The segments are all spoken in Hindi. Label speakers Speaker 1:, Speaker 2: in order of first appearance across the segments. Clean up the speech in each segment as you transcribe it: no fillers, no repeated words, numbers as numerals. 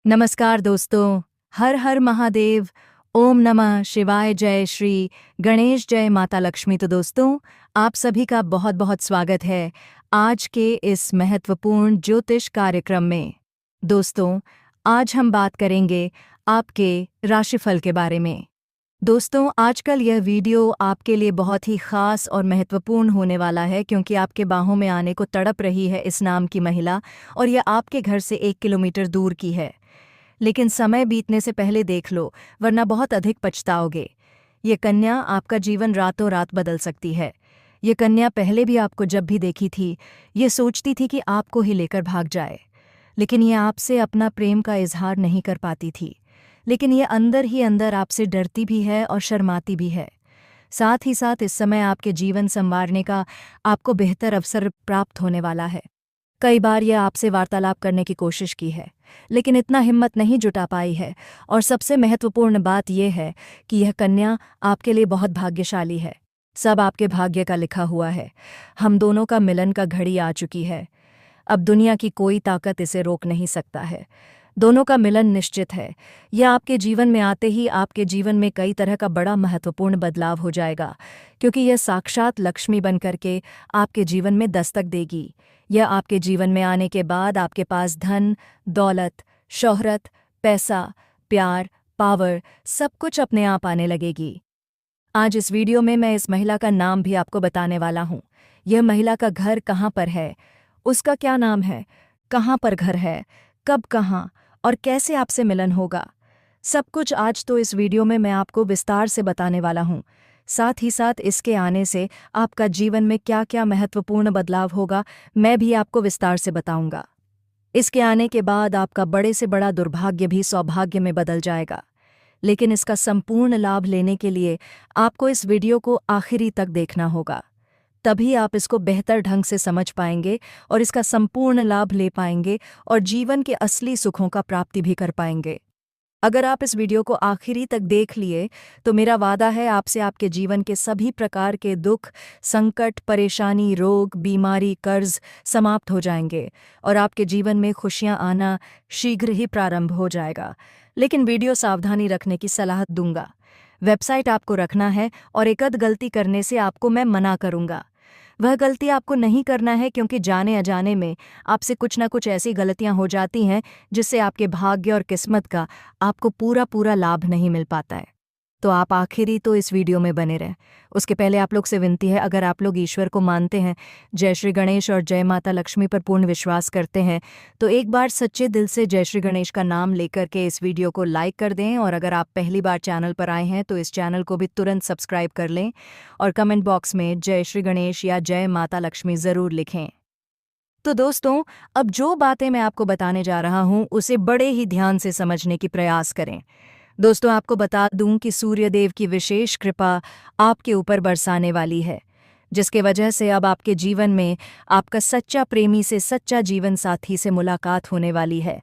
Speaker 1: नमस्कार दोस्तों। हर हर महादेव। ओम नमः शिवाय। जय श्री गणेश। जय माता लक्ष्मी। तो दोस्तों, आप सभी का बहुत बहुत स्वागत है आज के इस महत्वपूर्ण ज्योतिष कार्यक्रम में। दोस्तों, आज हम बात करेंगे आपके राशिफल के बारे में। दोस्तों, आजकल यह वीडियो आपके लिए बहुत ही खास और महत्वपूर्ण होने वाला है, क्योंकि आपके बाहों में आने को तड़प रही है इस नाम की महिला, और यह आपके घर से 1 किलोमीटर दूर की है। लेकिन समय बीतने से पहले देख लो, वरना बहुत अधिक पछताओगे। ये कन्या आपका जीवन रातों रात बदल सकती है। ये कन्या पहले भी आपको जब भी देखी थी, ये सोचती थी कि आपको ही लेकर भाग जाए, लेकिन ये आपसे अपना प्रेम का इजहार नहीं कर पाती थी। लेकिन ये अंदर ही अंदर आपसे डरती भी है और शर्माती भी है। साथ ही साथ इस समय आपके जीवन संवारने का आपको बेहतर अवसर प्राप्त होने वाला है। कई बार यह आपसे वार्तालाप करने की कोशिश की है, लेकिन इतना हिम्मत नहीं जुटा पाई है। और सबसे महत्वपूर्ण बात यह है कि यह कन्या आपके लिए बहुत भाग्यशाली है। सब आपके भाग्य का लिखा हुआ है। हम दोनों का मिलन का घड़ी आ चुकी है। अब दुनिया की कोई ताकत इसे रोक नहीं सकता है। दोनों का मिलन निश्चित है। यह आपके जीवन में आते ही आपके जीवन में कई तरह का बड़ा महत्वपूर्ण बदलाव हो जाएगा, क्योंकि यह साक्षात लक्ष्मी बन करके आपके जीवन में दस्तक देगी। यह आपके जीवन में आने के बाद आपके पास धन, दौलत, शोहरत, पैसा, प्यार, पावर, सब कुछ अपने आप आने लगेगी। आज इस वीडियो में मैं इस महिला का नाम भी आपको बताने वाला हूँ। यह महिला का घर कहाँ पर है, उसका क्या नाम है, कहाँ पर घर है, कब, कहाँ और कैसे आपसे मिलन होगा, सब कुछ आज तो इस वीडियो में मैं आपको विस्तार से बताने वाला हूँ। साथ ही साथ इसके आने से आपका जीवन में क्या क्या महत्वपूर्ण बदलाव होगा, मैं भी आपको विस्तार से बताऊंगा। इसके आने के बाद आपका बड़े से बड़ा दुर्भाग्य भी सौभाग्य में बदल जाएगा। लेकिन इसका संपूर्ण लाभ लेने के लिए आपको इस वीडियो को आखिरी तक देखना होगा। तभी आप इसको बेहतर ढंग से समझ पाएंगे और इसका संपूर्ण लाभ ले पाएंगे और जीवन के असली सुखों का प्राप्ति भी कर पाएंगे। अगर आप इस वीडियो को आखिरी तक देख लिए तो मेरा वादा है आपसे आपके जीवन के सभी प्रकार के दुख, संकट, परेशानी, रोग, बीमारी, कर्ज समाप्त हो जाएंगे और आपके जीवन में खुशियां आना शीघ्र ही प्रारंभ हो जाएगा। लेकिन वीडियो सावधानी रखने की सलाह दूंगा। वेबसाइट आपको रखना है और एक आध गलती करने से आपको मैं मना करूंगा। वह गलती आपको नहीं करना है, क्योंकि जाने अजाने में आपसे कुछ ना कुछ ऐसी गलतियां हो जाती हैं जिससे आपके भाग्य और किस्मत का आपको पूरा पूरा लाभ नहीं मिल पाता है। तो आप आखिरी तो इस वीडियो में बने रहें। उसके पहले आप लोग से विनती है, अगर आप लोग ईश्वर को मानते हैं, जय श्री गणेश और जय माता लक्ष्मी पर पूर्ण विश्वास करते हैं, तो एक बार सच्चे दिल से जय श्री गणेश का नाम लेकर के इस वीडियो को लाइक कर दें। और अगर आप पहली बार चैनल पर आए हैं तो इस चैनल को भी तुरंत सब्सक्राइब कर लें और कमेंट बॉक्स में जय श्री गणेश या जय माता लक्ष्मी ज़रूर लिखें। तो दोस्तों, अब जो बातें मैं आपको बताने जा रहा हूँ उसे बड़े ही ध्यान से समझने की प्रयास करें। दोस्तों, आपको बता दूं कि सूर्यदेव की विशेष कृपा आपके ऊपर बरसाने वाली है, जिसके वजह से अब आपके जीवन में आपका सच्चा प्रेमी से सच्चा जीवन साथी से मुलाकात होने वाली है,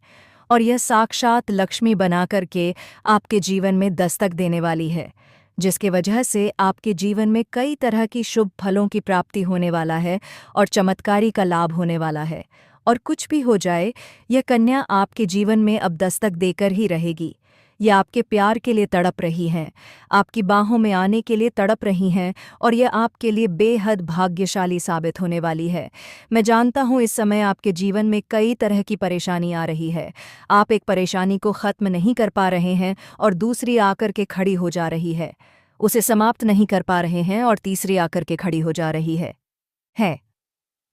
Speaker 1: और यह साक्षात लक्ष्मी बना करके आपके जीवन में दस्तक देने वाली है, जिसके वजह से आपके जीवन में कई तरह की शुभ फलों की प्राप्ति होने वाला है और चमत्कारी का लाभ होने वाला है। और कुछ भी हो जाए, यह कन्या आपके जीवन में अब दस्तक देकर ही रहेगी। ये आपके प्यार के लिए तड़प रही हैं, आपकी बाहों में आने के लिए तड़प रही हैं, और यह आपके लिए बेहद भाग्यशाली साबित होने वाली है। मैं जानता हूँ इस समय आपके जीवन में कई तरह की परेशानी आ रही है। आप एक परेशानी को ख़त्म नहीं कर पा रहे हैं और दूसरी आकर के खड़ी हो जा रही है। उसे समाप्त नहीं कर पा रहे हैं और तीसरी आकर के खड़ी हो जा रही है।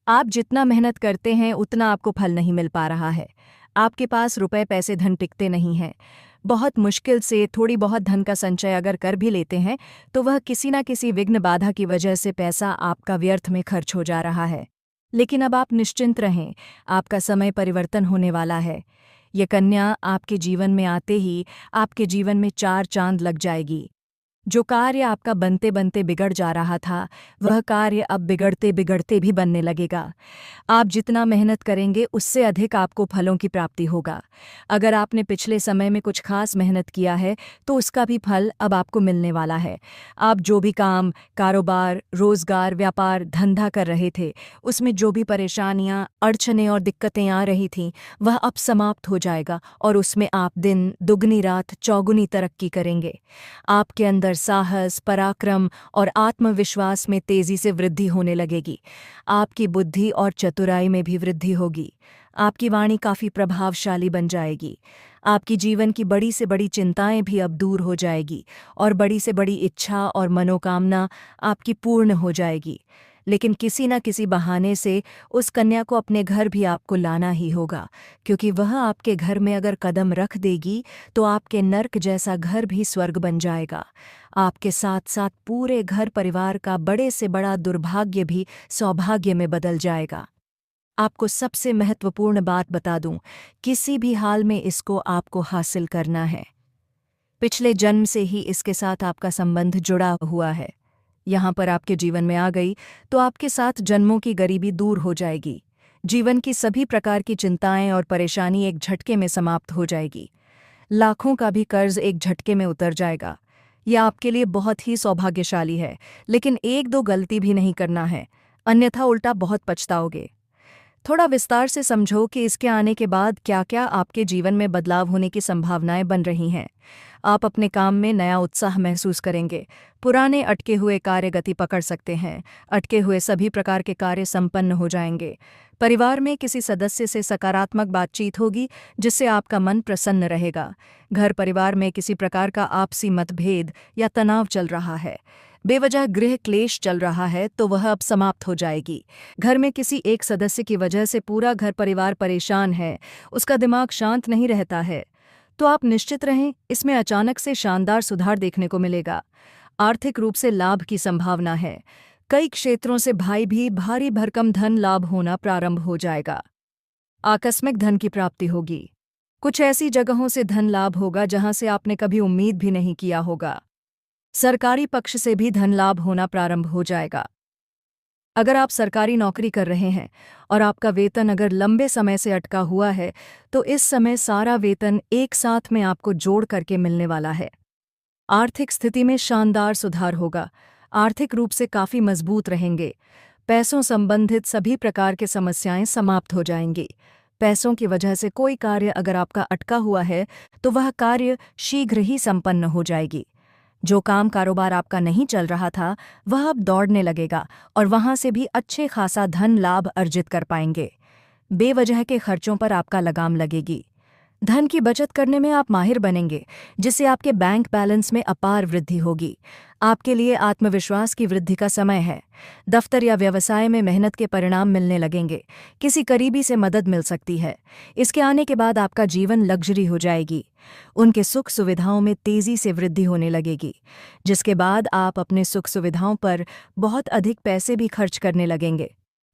Speaker 1: आप जितना मेहनत करते हैं उतना आपको फल नहीं मिल पा रहा है। आपके पास रुपए, पैसे, धन टिकते नहीं हैं। बहुत मुश्किल से थोड़ी बहुत धन का संचय अगर कर भी लेते हैं तो वह किसी न किसी विघ्न बाधा की वजह से पैसा आपका व्यर्थ में खर्च हो जा रहा है। लेकिन अब आप निश्चिंत रहें, आपका समय परिवर्तन होने वाला है। ये कन्या आपके जीवन में आते ही आपके जीवन में चार चांद लग जाएगी। जो कार्य आपका बनते बनते बिगड़ जा रहा था, वह कार्य अब बिगड़ते बिगड़ते भी बनने लगेगा। आप जितना मेहनत करेंगे उससे अधिक आपको फलों की प्राप्ति होगा। अगर आपने पिछले समय में कुछ खास मेहनत किया है तो उसका भी फल अब आपको मिलने वाला है। आप जो भी काम, कारोबार, रोजगार, व्यापार, धंधा कर रहे थे, उसमें जो भी परेशानियां, अड़चनें और दिक्कतें आ रही थीं, वह अब समाप्त हो जाएगा और उसमें आप दिन दुगनी रात चौगुनी तरक्की करेंगे। आपके अंदर साहस, पराक्रम और आत्मविश्वास में तेजी से वृद्धि होने लगेगी। आपकी बुद्धि और चतुराई में भी वृद्धि होगी। आपकी वाणी काफी प्रभावशाली बन जाएगी। आपकी जीवन की बड़ी से बड़ी चिंताएं भी अब दूर हो जाएगी और बड़ी से बड़ी इच्छा और मनोकामना आपकी पूर्ण हो जाएगी। लेकिन किसी न किसी बहाने से उस कन्या को अपने घर भी आपको लाना ही होगा, क्योंकि वह आपके घर में अगर कदम रख देगी तो आपके नर्क जैसा घर भी स्वर्ग बन जाएगा। आपके साथ साथ पूरे घर परिवार का बड़े से बड़ा दुर्भाग्य भी सौभाग्य में बदल जाएगा। आपको सबसे महत्वपूर्ण बात बता दूं, किसी भी हाल में इसको आपको हासिल करना है। पिछले जन्म से ही इसके साथ आपका संबंध जुड़ा हुआ है। यहाँ पर आपके जीवन में आ गई तो आपके साथ जन्मों की गरीबी दूर हो जाएगी। जीवन की सभी प्रकार की चिंताएं और परेशानी एक झटके में समाप्त हो जाएगी। लाखों का भी कर्ज एक झटके में उतर जाएगा। यह आपके लिए बहुत ही सौभाग्यशाली है, लेकिन एक दो गलती भी नहीं करना है, अन्यथा उल्टा बहुत पछताओगे। थोड़ा विस्तार से समझो कि इसके आने के बाद क्या क्या आपके जीवन में बदलाव होने की संभावनाएं बन रही हैं। आप अपने काम में नया उत्साह महसूस करेंगे। पुराने अटके हुए कार्य गति पकड़ सकते हैं। अटके हुए सभी प्रकार के कार्य संपन्न हो जाएंगे। परिवार में किसी सदस्य से सकारात्मक बातचीत होगी जिससे आपका मन प्रसन्न रहेगा। घर परिवार में किसी प्रकार का आपसी मतभेद या तनाव चल रहा है, बेवजह गृह क्लेश चल रहा है, तो वह अब समाप्त हो जाएगी। घर में किसी एक सदस्य की वजह से पूरा घर परिवार परेशान है, उसका दिमाग शांत नहीं रहता है, तो आप निश्चित रहें, इसमें अचानक से शानदार सुधार देखने को मिलेगा। आर्थिक रूप से लाभ की संभावना है। कई क्षेत्रों से भारी भरकम धन लाभ होना प्रारंभ हो जाएगा। आकस्मिक धन की प्राप्ति होगी। कुछ ऐसी जगहों से धन लाभ होगा जहां से आपने कभी उम्मीद भी नहीं किया होगा। सरकारी पक्ष से भी धन लाभ होना प्रारंभ हो जाएगा। अगर आप सरकारी नौकरी कर रहे हैं और आपका वेतन अगर लंबे समय से अटका हुआ है, तो इस समय सारा वेतन एक साथ में आपको जोड़ करके मिलने वाला है। आर्थिक स्थिति में शानदार सुधार होगा। आर्थिक रूप से काफी मजबूत रहेंगे। पैसों संबंधित सभी प्रकार के समस्याएं समाप्त हो जाएंगी। पैसों की वजह से कोई कार्य अगर आपका अटका हुआ है तो वह कार्य शीघ्र ही संपन्न हो जाएगी। जो काम कारोबार आपका नहीं चल रहा था वह अब दौड़ने लगेगा और वहां से भी अच्छे खासा धन लाभ अर्जित कर पाएंगे। बेवजह के खर्चों पर आपका लगाम लगेगी। धन की बचत करने में आप माहिर बनेंगे, जिससे आपके बैंक बैलेंस में अपार वृद्धि होगी। आपके लिए आत्मविश्वास की वृद्धि का समय है। दफ्तर या व्यवसाय में मेहनत के परिणाम मिलने लगेंगे। किसी करीबी से मदद मिल सकती है। इसके आने के बाद आपका जीवन लग्जरी हो जाएगी। उनके सुख सुविधाओं में तेजी से वृद्धि होने लगेगी, जिसके बाद आप अपने सुख सुविधाओं पर बहुत अधिक पैसे भी खर्च करने लगेंगे।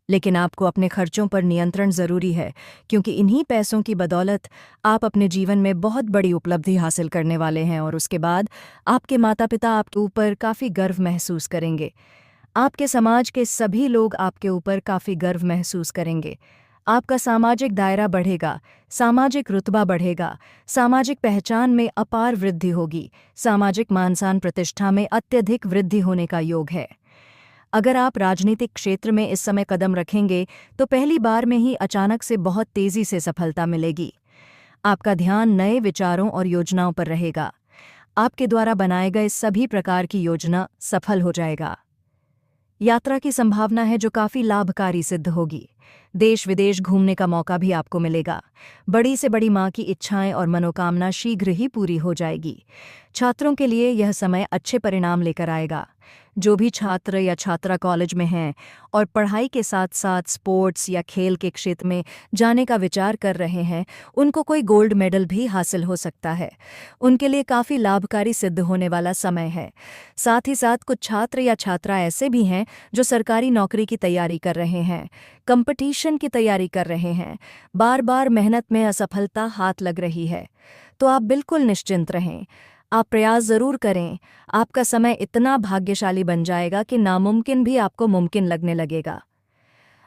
Speaker 1: लेकिन आपको अपने खर्चों पर नियंत्रण जरूरी है, क्योंकि इन्हीं पैसों की बदौलत आप अपने जीवन में बहुत बड़ी उपलब्धि हासिल करने वाले हैं और उसके बाद आपके माता पिता आपके ऊपर काफ़ी गर्व महसूस करेंगे। आपके समाज के सभी लोग आपके ऊपर काफ़ी गर्व महसूस करेंगे। आपका सामाजिक दायरा बढ़ेगा, सामाजिक रुतबा बढ़ेगा, सामाजिक पहचान में अपार वृद्धि होगी, सामाजिक मान सम्मान प्रतिष्ठा में अत्यधिक वृद्धि होने का योग है। अगर आप राजनीतिक क्षेत्र में इस समय कदम रखेंगे तो पहली बार में ही अचानक से बहुत तेजी से सफलता मिलेगी। आपका ध्यान नए विचारों और योजनाओं पर रहेगा। आपके द्वारा बनाए गए सभी प्रकार की योजना सफल हो जाएगा। यात्रा की संभावना है जो काफ़ी लाभकारी सिद्ध होगी। देश विदेश घूमने का मौका भी आपको मिलेगा। बड़ी से बड़ी माँ की इच्छाएं और मनोकामना शीघ्र ही पूरी हो जाएगी। छात्रों के लिए यह समय अच्छे परिणाम लेकर आएगा। जो भी छात्र या छात्रा कॉलेज में हैं और पढ़ाई के साथ साथ स्पोर्ट्स या खेल के क्षेत्र में जाने का विचार कर रहे हैं, उनको कोई गोल्ड मेडल भी हासिल हो सकता है। उनके लिए काफ़ी लाभकारी सिद्ध होने वाला समय है। साथ ही साथ कुछ छात्र या छात्रा ऐसे भी हैं जो सरकारी नौकरी की तैयारी कर रहे हैं, कंपटीशन की तैयारी कर रहे हैं, बार बार मेहनत में असफलता हाथ लग रही है, तो आप बिल्कुल निश्चिंत रहें। आप प्रयास ज़रूर करें। आपका समय इतना भाग्यशाली बन जाएगा कि नामुमकिन भी आपको मुमकिन लगने लगेगा।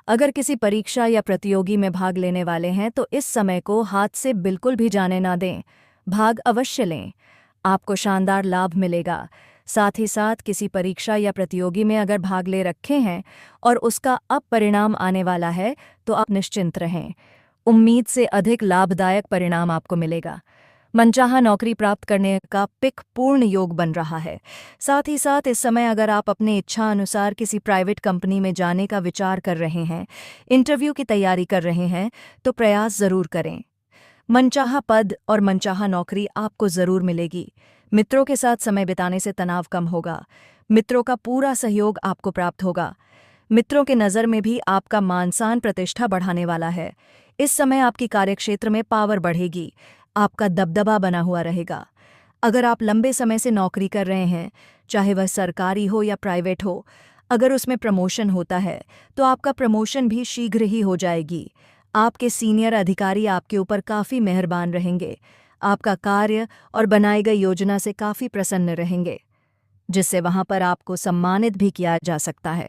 Speaker 1: अगर किसी परीक्षा या प्रतियोगी में भाग लेने वाले हैं तो इस समय को हाथ से बिल्कुल भी जाने ना दें। भाग अवश्य लें, आपको शानदार लाभ मिलेगा। साथ ही साथ किसी परीक्षा या प्रतियोगी में अगर भाग ले रखे हैं और उसका अब परिणाम आने वाला है तो आप निश्चिंत रहें। उम्मीद से अधिक लाभदायक परिणाम आपको मिलेगा। मनचाहा नौकरी प्राप्त करने का पिक पूर्ण योग बन रहा है। साथ ही साथ इस समय अगर आप अपने इच्छा अनुसार किसी प्राइवेट कंपनी में जाने का विचार कर रहे हैं, इंटरव्यू की तैयारी कर रहे हैं, तो प्रयास ज़रूर करें। मनचाहा पद और मनचाहा नौकरी आपको ज़रूर मिलेगी। मित्रों के साथ समय बिताने से तनाव कम होगा। मित्रों का पूरा सहयोग आपको प्राप्त होगा। मित्रों के नज़र में भी आपका मान-सम्मान प्रतिष्ठा बढ़ाने वाला है। इस समय आपकी कार्यक्षेत्र में पावर बढ़ेगी, आपका दबदबा बना हुआ रहेगा। अगर आप लंबे समय से नौकरी कर रहे हैं, चाहे वह सरकारी हो या प्राइवेट हो, अगर उसमें प्रमोशन होता है तो आपका प्रमोशन भी शीघ्र ही हो जाएगी। आपके सीनियर अधिकारी आपके ऊपर काफ़ी मेहरबान रहेंगे। आपका कार्य और बनाई गई योजना से काफ़ी प्रसन्न रहेंगे, जिससे वहाँ पर आपको सम्मानित भी किया जा सकता है।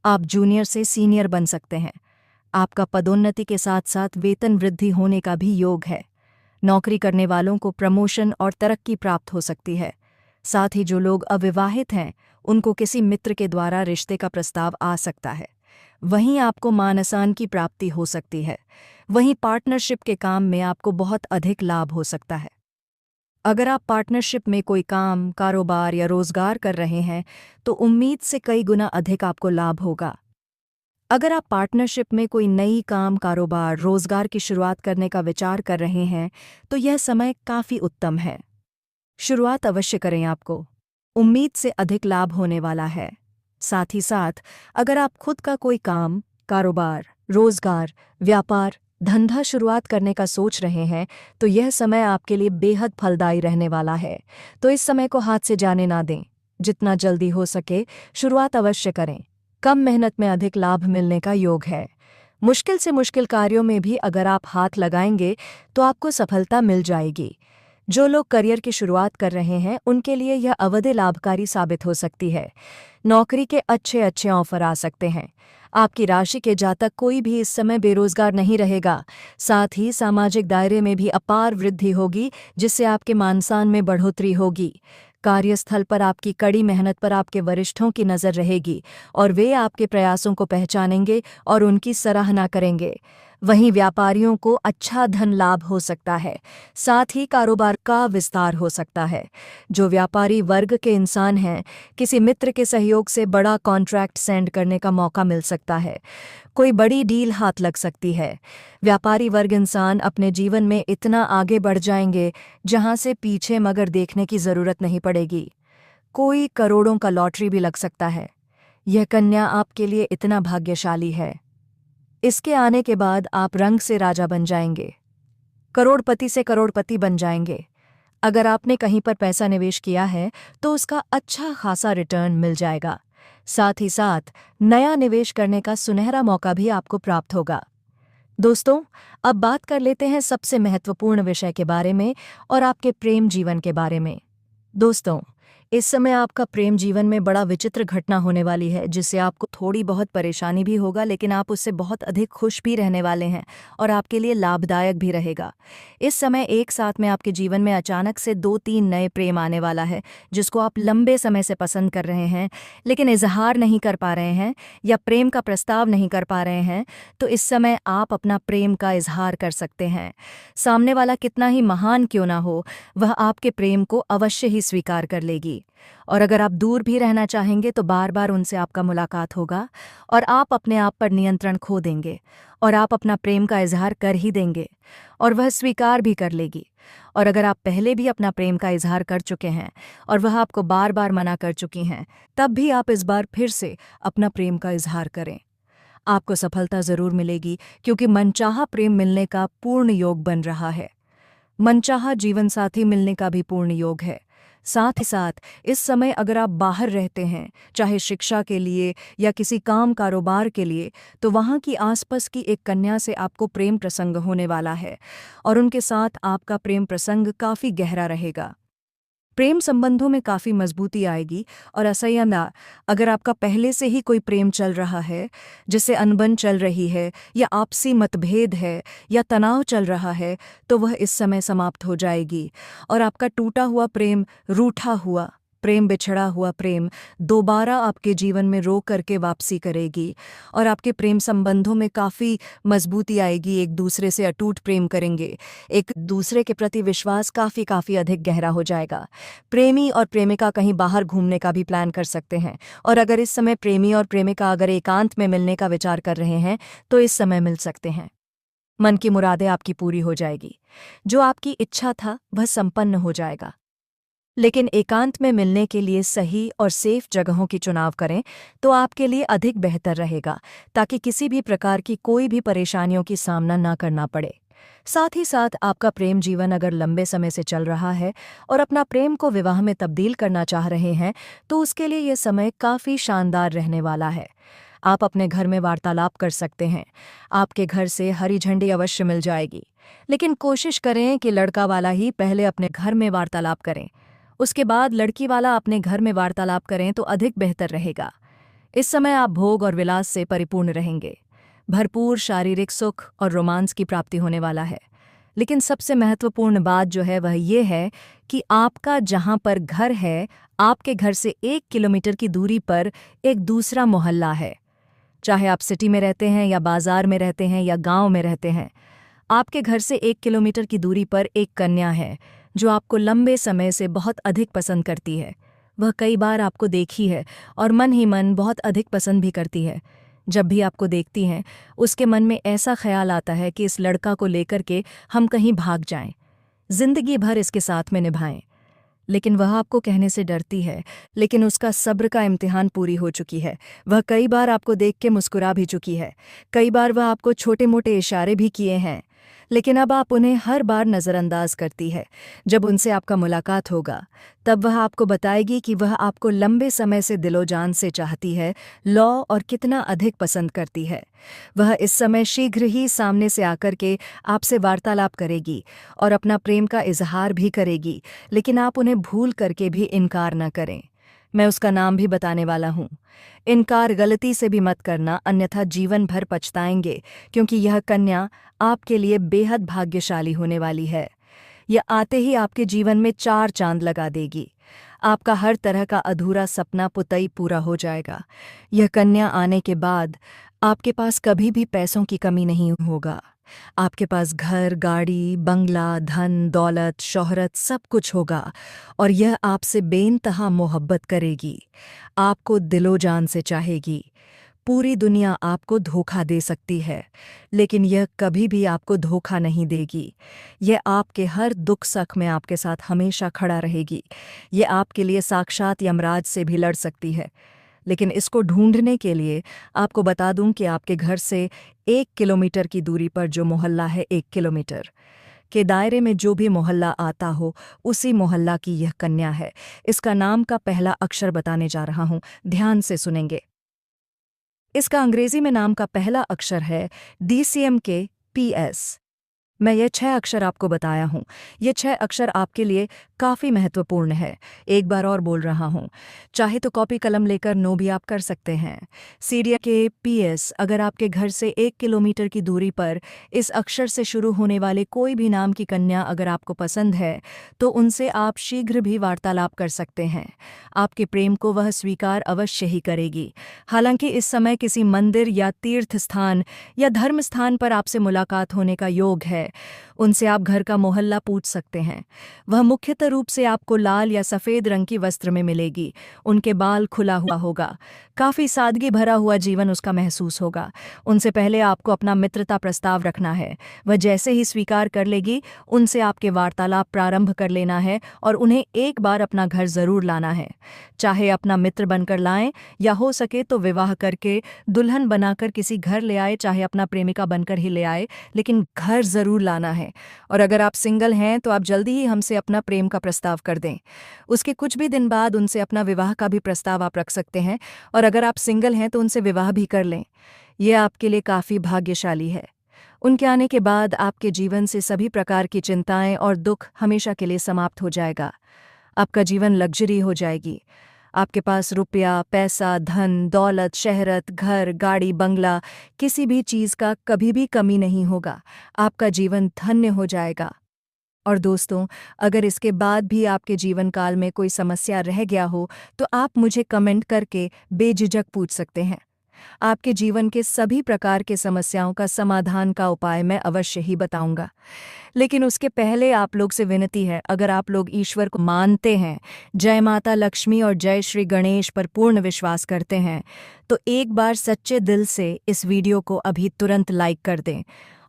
Speaker 1: आप जूनियर से सीनियर बन सकते हैं। आपका पदोन्नति के साथ साथ वेतन वृद्धि होने का भी योग है। नौकरी करने वालों को प्रमोशन और तरक्की प्राप्त हो सकती है। साथ ही जो लोग अविवाहित हैं, उनको किसी मित्र के द्वारा रिश्ते का प्रस्ताव आ सकता है। वहीं आपको मान-सम्मान की प्राप्ति हो सकती है। वहीं पार्टनरशिप के काम में आपको बहुत अधिक लाभ हो सकता है। अगर आप पार्टनरशिप में कोई काम, कारोबार या रोजगार कर रहे हैं, तो उम्मीद से कई गुना अधिक आपको लाभ होगा। अगर आप पार्टनरशिप में कोई नई काम, कारोबार, रोजगार की शुरुआत करने का विचार कर रहे हैं, तो यह समय काफ़ी उत्तम है। शुरुआत अवश्य करें, आपको उम्मीद से अधिक लाभ होने वाला है। साथ ही साथ अगर आप खुद का कोई काम, कारोबार, रोजगार, व्यापार, धंधा शुरुआत करने का सोच रहे हैं, तो यह समय आपके लिए बेहद फलदायी रहने वाला है। तो इस समय को हाथ से जाने ना दें। जितना जल्दी हो सके शुरुआत अवश्य करें। कम मेहनत में अधिक लाभ मिलने का योग है। मुश्किल से मुश्किल कार्यों में भी अगर आप हाथ लगाएंगे तो आपको सफलता मिल जाएगी। जो लोग करियर की शुरुआत कर रहे हैं, उनके लिए यह अवधि लाभकारी साबित हो सकती है। नौकरी के अच्छे अच्छे ऑफर आ सकते हैं। आपकी राशि के जातक कोई भी इस समय बेरोजगार नहीं रहेगा। साथ ही सामाजिक दायरे में भी अपार वृद्धि होगी, जिससे आपके मान-सम्मान में बढ़ोतरी होगी। कार्यस्थल पर आपकी कड़ी मेहनत पर आपके वरिष्ठों की नज़र रहेगी और वे आपके प्रयासों को पहचानेंगे और उनकी सराहना करेंगे। वहीं व्यापारियों को अच्छा धन लाभ हो सकता है। साथ ही कारोबार का विस्तार हो सकता है। जो व्यापारी वर्ग के इंसान हैं, किसी मित्र के सहयोग से बड़ा कॉन्ट्रैक्ट सेंड करने का मौका मिल सकता है। कोई बड़ी डील हाथ लग सकती है। व्यापारी वर्ग इंसान अपने जीवन में इतना आगे बढ़ जाएंगे जहां से पीछे मगर देखने की ज़रूरत नहीं पड़ेगी। कोई करोड़ों का लॉटरी भी लग सकता है। यह कन्या आपके लिए इतना भाग्यशाली है। इसके आने के बाद आप रंग से राजा बन जाएंगे। करोड़पति से करोड़पति बन जाएंगे। अगर आपने कहीं पर पैसा निवेश किया है तो उसका अच्छा खासा रिटर्न मिल जाएगा। साथ ही साथ नया निवेश करने का सुनहरा मौका भी आपको प्राप्त होगा। दोस्तों, अब बात कर लेते हैं सबसे महत्वपूर्ण विषय के बारे में और आपके प्रेम जीवन के बारे में। दोस्तों, इस समय आपका प्रेम जीवन में बड़ा विचित्र घटना होने वाली है, जिससे आपको थोड़ी बहुत परेशानी भी होगा, लेकिन आप उससे बहुत अधिक खुश भी रहने वाले हैं और आपके लिए लाभदायक भी रहेगा। इस समय एक साथ में आपके जीवन में अचानक से 2-3 नए प्रेम आने वाला है, जिसको आप लंबे समय से पसंद कर रहे हैं, लेकिन इजहार नहीं कर पा रहे हैं या प्रेम का प्रस्ताव नहीं कर पा रहे हैं, तो इस समय आप अपना प्रेम का इजहार कर सकते हैं। सामने वाला कितना ही महान क्यों ना हो, वह आपके प्रेम को अवश्य ही स्वीकार कर लेगी। और अगर आप दूर भी रहना चाहेंगे तो बार बार उनसे आपका मुलाकात होगा और आप अपने आप पर नियंत्रण खो देंगे और आप अपना प्रेम का इजहार कर ही देंगे और वह स्वीकार भी कर लेगी। और अगर आप पहले भी अपना प्रेम का इजहार कर चुके हैं और वह आपको बार बार मना कर चुकी हैं, तब भी आप इस बार फिर से अपना प्रेम का इजहार करें। आपको सफलता ज़रूर मिलेगी, क्योंकि मनचाहा प्रेम मिलने का पूर्ण योग बन रहा है। मनचाहा जीवनसाथी मिलने का भी पूर्ण योग है। साथ ही साथ इस समय अगर आप बाहर रहते हैं, चाहे शिक्षा के लिए या किसी काम कारोबार के लिए, तो वहाँ की आसपास की एक कन्या से आपको प्रेम प्रसंग होने वाला है और उनके साथ आपका प्रेम प्रसंग काफ़ी गहरा रहेगा। प्रेम संबंधों में काफ़ी मजबूती आएगी। और ऐसा या ना, अगर आपका पहले से ही कोई प्रेम चल रहा है, जिससे अनबन चल रही है या आपसी मतभेद है या तनाव चल रहा है, तो वह इस समय समाप्त हो जाएगी। और आपका टूटा हुआ प्रेम, रूठा हुआ प्रेम, बिछड़ा हुआ प्रेम दोबारा आपके जीवन में रो करके वापसी करेगी। और आपके प्रेम संबंधों में काफ़ी मजबूती आएगी, एक दूसरे से अटूट प्रेम करेंगे, एक दूसरे के प्रति विश्वास काफ़ी अधिक गहरा हो जाएगा। प्रेमी और प्रेमिका कहीं बाहर घूमने का भी प्लान कर सकते हैं। और अगर इस समय प्रेमी और प्रेमिका अगर एकांत में मिलने का विचार कर रहे हैं, तो इस समय मिल सकते हैं। मन की मुरादें आपकी पूरी हो जाएगी, जो आपकी इच्छा था वह संपन्न हो जाएगा। लेकिन एकांत में मिलने के लिए सही और सेफ जगहों की चुनाव करें तो आपके लिए अधिक बेहतर रहेगा, ताकि किसी भी प्रकार की कोई भी परेशानियों की सामना न करना पड़े। साथ ही साथ आपका प्रेम जीवन अगर लंबे समय से चल रहा है और अपना प्रेम को विवाह में तब्दील करना चाह रहे हैं, तो उसके लिए यह समय काफ़ी शानदार रहने वाला है। आप अपने घर में वार्तालाप कर सकते हैं। आपके घर से हरी झंडी अवश्य मिल जाएगी, लेकिन कोशिश करें कि लड़का वाला ही पहले अपने घर में वार्तालाप करें, उसके बाद लड़की वाला अपने घर में वार्तालाप करें तो अधिक बेहतर रहेगा। इस समय आप भोग और विलास से परिपूर्ण रहेंगे। भरपूर शारीरिक सुख और रोमांस की प्राप्ति होने वाला है। लेकिन सबसे महत्वपूर्ण बात जो है वह ये है कि आपका जहां पर घर है, आपके घर से 1 किलोमीटर की दूरी पर एक दूसरा मोहल्ला है। चाहे आप सिटी में रहते हैं या बाजार में रहते हैं या गांव में रहते हैं, आपके घर से 1 किलोमीटर की दूरी पर एक कन्या है जो आपको लंबे समय से बहुत अधिक पसंद करती है। वह कई बार आपको देखी है और मन ही मन बहुत अधिक पसंद भी करती है। जब भी आपको देखती हैं, उसके मन में ऐसा ख्याल आता है कि इस लड़का को लेकर के हम कहीं भाग जाएं, जिंदगी भर इसके साथ में निभाएं। लेकिन वह आपको कहने से डरती है, लेकिन उसका सब्र का इम्तिहान पूरी हो चुकी है। वह कई बार आपको देख के मुस्कुरा भी चुकी है। कई बार वह आपको छोटे मोटे इशारे भी किए हैं, लेकिन अब आप उन्हें हर बार नज़रअंदाज करती है। जब उनसे आपका मुलाकात होगा, तब वह आपको बताएगी कि वह आपको लंबे समय से दिलो जान से चाहती है, लौ और कितना अधिक पसंद करती है। वह इस समय शीघ्र ही सामने से आकर के आपसे वार्तालाप करेगी और अपना प्रेम का इजहार भी करेगी, लेकिन आप उन्हें भूल करके भी इनकार न करें। मैं उसका नाम भी बताने वाला हूँ। इनकार गलती से भी मत करना, अन्यथा जीवन भर पछताएंगे, क्योंकि यह कन्या आपके लिए बेहद भाग्यशाली होने वाली है। यह आते ही आपके जीवन में 4 चांद लगा देगी। आपका हर तरह का अधूरा सपना पुतई पूरा हो जाएगा। यह कन्या आने के बाद आपके पास कभी भी पैसों की कमी नहीं होगा। आपके पास घर, गाड़ी, बंगला, धन, दौलत, शोहरत सब कुछ होगा और यह आपसे बेइंतहा मोहब्बत करेगी, आपको दिलो जान से चाहेगी। पूरी दुनिया आपको धोखा दे सकती है, लेकिन यह कभी भी आपको धोखा नहीं देगी। यह आपके हर दुख सुख में आपके साथ हमेशा खड़ा रहेगी। यह आपके लिए साक्षात यमराज से भी लड़ सकती है। लेकिन इसको ढूंढने के लिए आपको बता दूं कि आपके घर से 1 किलोमीटर की दूरी पर जो मोहल्ला है, 1 किलोमीटर के दायरे में जो भी मोहल्ला आता हो, उसी मोहल्ला की यह कन्या है। इसका नाम का पहला अक्षर बताने जा रहा हूं, ध्यान से सुनेंगे। इसका अंग्रेजी में नाम का पहला अक्षर है DCMK PS। मैं ये 6 अक्षर आपको बताया हूँ। ये 6 अक्षर आपके लिए काफ़ी महत्वपूर्ण है। एक बार और बोल रहा हूँ, चाहे तो कॉपी कलम लेकर नो भी आप कर सकते हैं। CDKPS। अगर आपके घर से 1 किलोमीटर की दूरी पर इस अक्षर से शुरू होने वाले कोई भी नाम की कन्या अगर आपको पसंद है, तो उनसे आप शीघ्र भी वार्तालाप कर सकते हैं। आपके प्रेम को वह स्वीकार अवश्य ही करेगी। हालांकि इस समय किसी मंदिर या तीर्थ स्थान या धर्म स्थान पर आपसे मुलाकात होने का योग है। उनसे आप घर का मोहल्ला पूछ सकते हैं। वह मुख्यतः रूप से आपको लाल या सफ़ेद रंग की वस्त्र में मिलेगी। उनके बाल खुला हुआ होगा। काफ़ी सादगी भरा हुआ जीवन उसका महसूस होगा। उनसे पहले आपको अपना मित्रता प्रस्ताव रखना है। वह जैसे ही स्वीकार कर लेगी, उनसे आपके वार्तालाप प्रारंभ कर लेना है और उन्हें एक बार अपना घर ज़रूर लाना है। चाहे अपना मित्र बनकर लाएं या हो सके तो विवाह करके दुल्हन बनाकर किसी घर ले आए, चाहे अपना प्रेमिका बनकर ही ले आए, लेकिन घर ज़रूर लाना है। और अगर आप सिंगल हैं तो आप जल्दी ही हमसे अपना प्रेम का प्रस्ताव कर दें। उसके कुछ भी दिन बाद उनसे अपना विवाह का भी प्रस्ताव आप रख सकते हैं। और अगर आप सिंगल हैं तो उनसे विवाह भी कर लें। यह आपके लिए काफ़ी भाग्यशाली है। उनके आने के बाद आपके जीवन से सभी प्रकार की चिंताएं और दुख हमेशा के लिए समाप्त हो जाएगा। आपका जीवन लग्जरी हो जाएगी। आपके पास रुपया, पैसा, धन, दौलत, शहरत, घर, गाड़ी, बंगला, किसी भी चीज़ का कभी भी कमी नहीं होगा। आपका जीवन धन्य हो जाएगा। और दोस्तों, अगर इसके बाद भी आपके जीवन काल में कोई समस्या रह गया हो, तो आप मुझे कमेंट करके बेझिझक पूछ सकते हैं। आपके जीवन के सभी प्रकार के समस्याओं का समाधान का उपाय मैं अवश्य ही बताऊंगा। लेकिन उसके पहले आप लोग से विनती है, अगर आप लोग ईश्वर को मानते हैं, जय माता लक्ष्मी और जय श्री गणेश पर पूर्ण विश्वास करते हैं, तो एक बार सच्चे दिल से इस वीडियो को अभी तुरंत लाइक कर दें।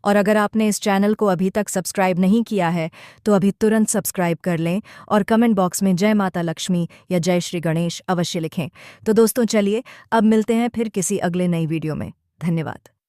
Speaker 1: और अगर आपने इस चैनल को अभी तक सब्सक्राइब नहीं किया है, तो अभी तुरंत सब्सक्राइब कर लें और कमेंट बॉक्स में जय माता लक्ष्मी या जय श्री गणेश अवश्य लिखें। तो दोस्तों, चलिए अब मिलते हैं फिर किसी अगले नई वीडियो में। धन्यवाद।